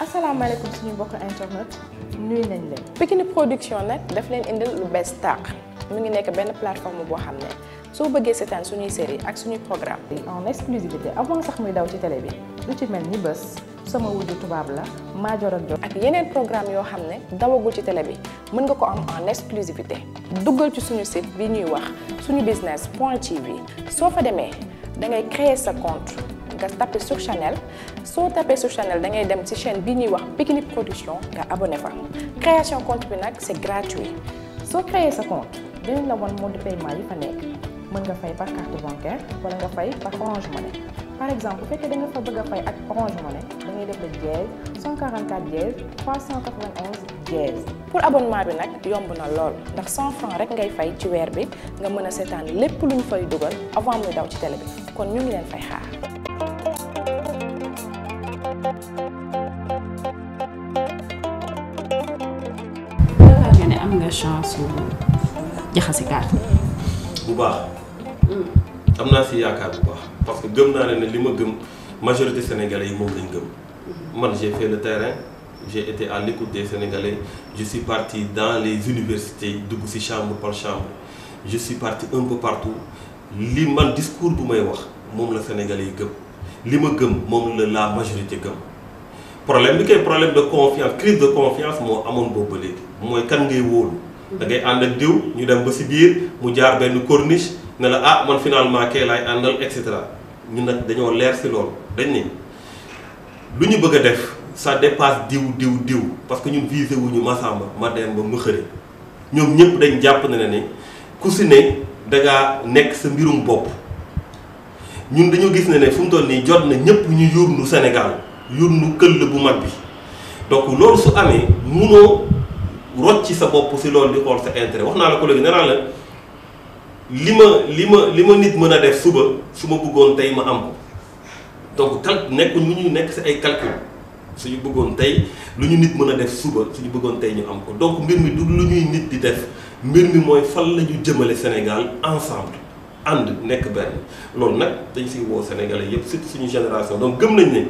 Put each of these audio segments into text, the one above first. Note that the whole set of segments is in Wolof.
asalaamaaleykum suñu mbokk internet nuyu nañ leen. Pikini Production nag daf leen indil lu bees tàq mu ngi nekk benn plateforme boo xam ne soo bëggee seetaan suñuy série ak suñuy programme en exclusivité avant sax muy daw ci télé bi lu ci mel ni bés sama wujju tubaab la Madior ak Diop ak yeneen programme yoo xam ne dawagul ci télé bi mën nga ko am en exclusivité duggal ci suñu site bi ñuy wax suñubusiness.tv soo fa demee da ngay créer sa compte nga tapé sur Channel soo tapé sur Channel da ngay dem ci chaîne bi ñuy wax Pikini Production nga abonné fa création compte bi nag c'est gratuit soo créer sa compte dinañ la wan mode de paiement yi fa nekk mën nga fay par carte bancaire wala nga fay par Orange Money par exemple bu fekkee da nga fa bëgg a fay ak Orange Money da ngay def le dièse 144 dièse 391 dièse pour abonnement bi nag yomb na lool ndax 100 francs rek ngay fay ci weer bi nga mën a seetaan lépp lu ñu fay dugal avant muy daw ci télé bi kon ñu ngi leen fay xaar. nga ne am nga chance bu jaxase carte bu baax am naa si yaakaar bu baax parce que gëm naa ne li ma gëm majorité sénégalais yi moom lañ gëm man j'ai fait le terrain j'ai été à l'écoute des Sénégalais je suis parti dans les universités dugg si chambre par chambre je suis parti un peu partout li man discours bu may wax moom la Sénégalais yi gëm li ma gëm moom la majorité gëm problème bi kay problème de confiance crise de confiance moo amoon boobu ba léegi mooy kan ngay wóolu da ngay ànd ak diw ñu dem ba si biir mu jaar benn corniche ne la ah man finalement kee laay àndal et cetera ñun nag dañoo leer si loolu dañ ne lu ñu bëgg a def ça dépasse diw parce que ñun visé wuñu Massamba Mademba Mëxëri ñoom ñëpp dañ jàpp ne ne ku si ne dangaa nekk sa mbirum bopp ñun dañoo gis ne fu mu toll nii jot na ñëpp ñu yóbbu Sénégal yóbbu këll bu mag bi donc loolu su amee munoo rocc ci sa bopp si loolu di xool sa intérêt wax naa la ko léegi nee naa la li ma nit mën a def suba su ma bëggoon tey ma am ko donc nekkuñ lu ñu nekk si ay calcul suñu bëggoon tey lu ñu nit mën a def suba suñu bëggoon tey ñu am ko donc mbir mi du lu ñuy nit di def mbir mi mooy fan la ñu jëmale Sénégal ensemble ànd nekk benn loolu nag dañ siy woo Sénégalais yëpp surtout suñu génération donc gëm nañ ne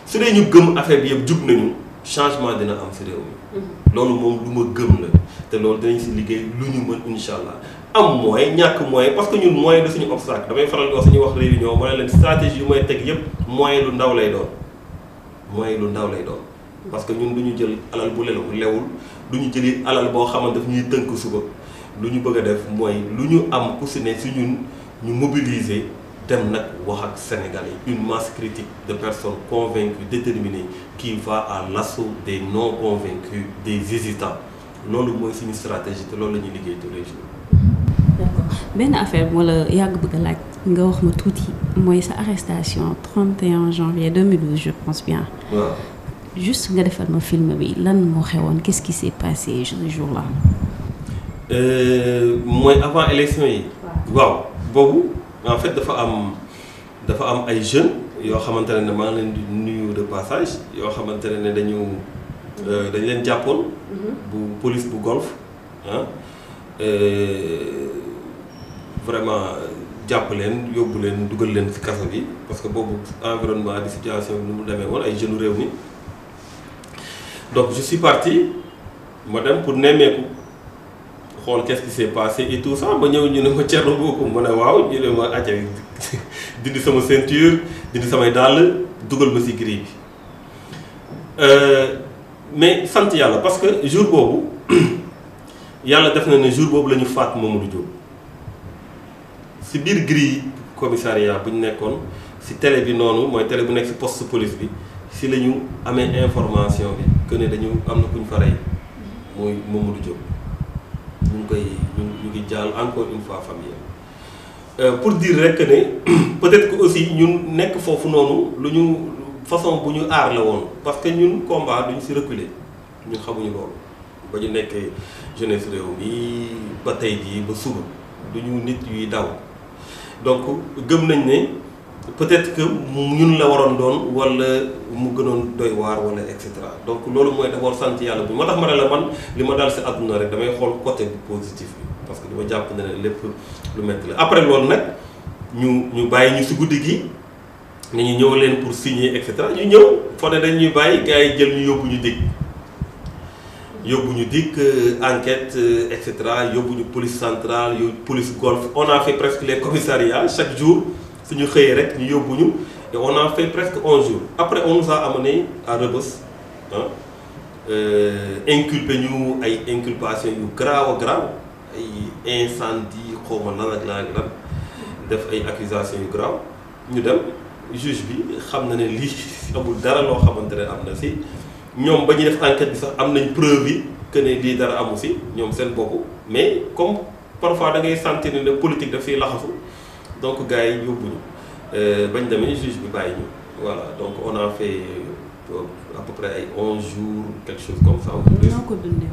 su dee ñu gëm affaire bi yëpp jug nañu changement dina am si réew mi loolu moom lu ma gëm la te loolu dinañ si liggéey lu ñu mën incha allah am moyen ñàkk moyen parce que ñun moyen de suñu obstacle damay faral di wax suñuy wax réunion ma ne leen stratégie yu may teg yëpp moyen lu ndaw lay doon parce que ñun du ñu jël alal bu lewul du ñu jëli alal boo xamante daf ñuy tënk suba lu ñu bëgg a def mooy lu ñu am ku si ne si ñun ñu mobiliser dem nag wax ak Sénégalais une masse critique de personnes convaincues déterminées qui va à l'assaut des non convaincus des hésitants loolu mooy suñu stratégie te loolu la ñuy liggéey tous les jours. d'accord benn affaire moo la yàgg bëgg a laaj nga wax ma tuuti mooy sa arrestation 31 janvier 2012 je pense bien. waaw juste nga defal ma film bi lan moo xewoon qu'est-ce qui s'est passé ce jour-là. mooy avant élection yi. waaw boobu. en fait dafa am ay jeunes yoo xamante ne maa ngi leen di nuyu de passage yoo xamante ne dañ leen jàppoon. bu police bu golf ah vraiment jàpp leen yóbbu leen dugal leen ci kaso bi parce que boobu environnement di situation bi nu mu demee woon ay jeunes réew mi donc je suis parti ma dem pour nemmeeku. xool qu'est-ce qui s'est passé et tout ça ba ñëw ñu ne ma Thierno Bocoum ma ne waaw ñu ne ma acca dindi sama ceinture dindi samay dàll dugal ma ci grille bi mais sant yàlla parce que jour boobu yàlla def na ne jour boobu la ñu faat Mamadou Diop ci biir grille commissariat bu ñu nekkoon ci télé bi noonu mooy télé bu nekk ci poste police bi ci la ñu amee information bi que ne dañu am na ku ñu fa rey muy Mamadou Diop. ñu ngi jàll encore une fois famille pour dire rek ne peut-être que aussi ñun nekk foofu noonu lu ñu façon bu ñu aar la woon parce que ñun combat duñ ci reculer ñun xamuñu loolu ba ñu nekkee jeunesse réew mi ba tey jii ba suba duñu nit yuy daw donc gëm nañ ne peut-être que ñun la waroon doon wala mu gënoon doy waar wala et cetera donc loolu mooy d'abord sant yàlla bi moo tax ma ne la man li ma dal ci àdduna rek damay xool côté bu positif bi parce que dama jàpp ne lépp lu métti la après loolu nag ñu bàyyi ñu ci guddi gi ne ñu ñëw leen pour signer et cetera ñu ñëw foo ne dañ ñuy bàyyi gars yi jël ñu yóbbu ñu dikk enquête et cetera yóbbu ñu police centrale yóbbu police golf on a fait presque les commissariats chaque jour suñu xëyee rek ñu yóbbu ñu et on a fait presque 11 jours après on nous a amené à Rebeuss inculpé ñu ay inculpation yu grave a grave ay incendie xawma lan ak lan def ay accusations yu grave ñu dem juge bi xam na ne lii amul dara loo xamante ne am na si ñoom ba ñuy def enquête bi sax am nañ preuve yi que ne lii dara amu si ñoom seen bopp mais comme parfois da ngay sentir ne politique daf fiy laxasu donc gars yi yóbbuñu bañ demee juge bi bàyyi ñu voilà donc on a fait à peu près ay 11 jours quelque chose comme ça. noo ko dundee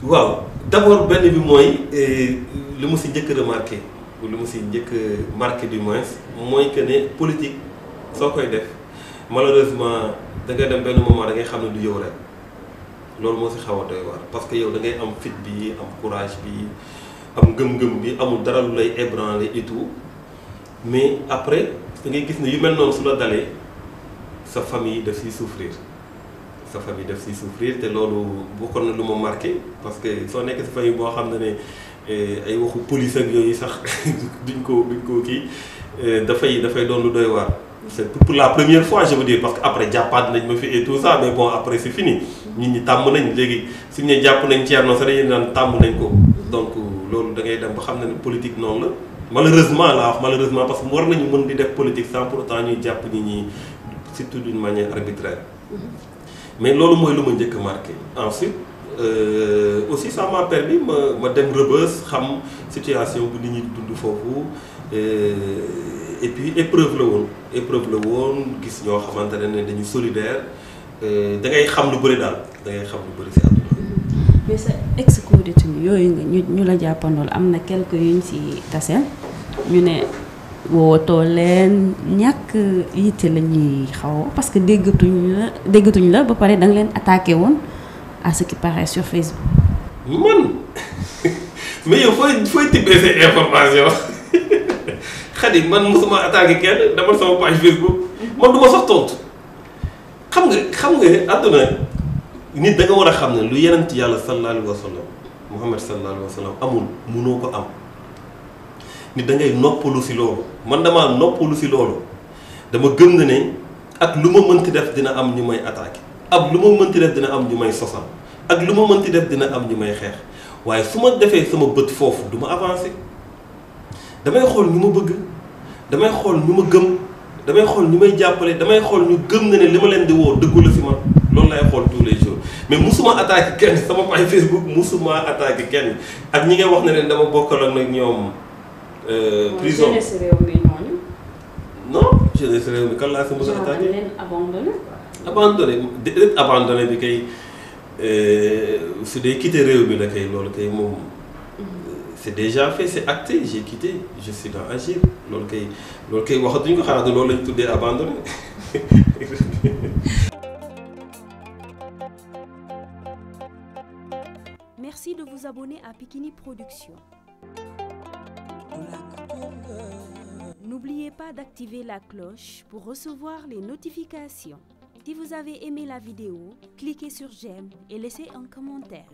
waaw d'abord benn bi mooy li mu si njëkk a remarqué li mu si njëkk a marqué du moins mooy que ne politique soo koy def malheureusement da ngay dem benn moment da ngay xam ne du yow rek loolu moo si xaw a doy waar parce que yow da ngay am fit bi am courage bi am ngëm-ngëm bi amul dara lu lay ébranler et tout mais après da ngay gis ne yu mel noonu su la dalee sa famille daf siy souffrir te loolu bokkoon na lu ma marqué parce que soo nekk si famille boo xam ne ay waxu police ak yooyu sax duñ ko kii dafay doon lu doy waar. C'est pour la première fois je veux dire parce que après jàppaat nañ ma fi et tout ça mais bon après c'est fini nit ñi tàmm nañ léegi suñu ne jàpp nañ Thierno sax dañuy naan tàmm nañ ko donc loolu da ngay dem ba xam ne politique noonu la malheureusement laa wax malheureusement parce que war nañu mën di def politique sans pour autant ñuy jàpp nit ñi surtout d'une manière arbitraire mais loolu mooy lu ma njëkk a marqué ensuite aussi ça m'a permis ma dem Rebeuss xam situation bu nit ñi dund foofu et puis épreuve la woon gis ñoo xamante ne dañu solidaire da ngay xam lu bëri daal da ngay xam lu bëri si àdduna. mais sa ex-co-détenu yooyu nga ñu la jàppandool am na quelques yuñ si taseel ñu ne wootoo leen ñàkk yitte la ñuy xaw parce que déggatuñ la ba pare da nga leen attaqué woon à ce qui paraît sur Facebook. man mais yow fooy tibbee ces informations. Xadi man mosuma attaqué kenn dama sama page Facebook man du ma sax tontu xam nga àdduna nit da nga war a xam ne lu yenent yàlla sallallahu alayhi wa sallam Muhammad sallallahu alayhi wa sallam amul munoo ko am nit da ngay noppalu si loolu man damaa noppalu si loolu dama gëm na ne ak lu ma mënti def dina am ñu may attaqué ak lu ma mënti def dina am ñu may sosal ak lu ma mënti def dina am ñu may xeex waaye su ma defee sama bët foofu du ma avancé damay xool ñu ma bëgg damay xool ñu ma gëm damay xool ñu may jàppale damay xool ñu gëm na ne li ma leen di woo dëggu la si man loolu lay xool tous les jours mais musuma attaqué kenn sama page Facebook musuma attaqué kenn ak ñi ngay wax ne leen dama bokkal ak nag ñoom prison jeunesse réew mi ñooñu. non jeunesse réew mi kan laa si mos a attaqué leen abandonné bi kay su dee quitté réew mi la kay loolu kay moom c'est déjà fait c'est acté j'ai quitté je suis dans Agir loolu kay waxatuñu ko xanaa loolu lañ tuddee abandonné. Merci de vous abonner à Pikini Production. N'oubliez pas d'activer la cloche pour recevoir les notifications. Si vous avez aimé la vidéo, cliquez sur j'aime et laissez un commentaire.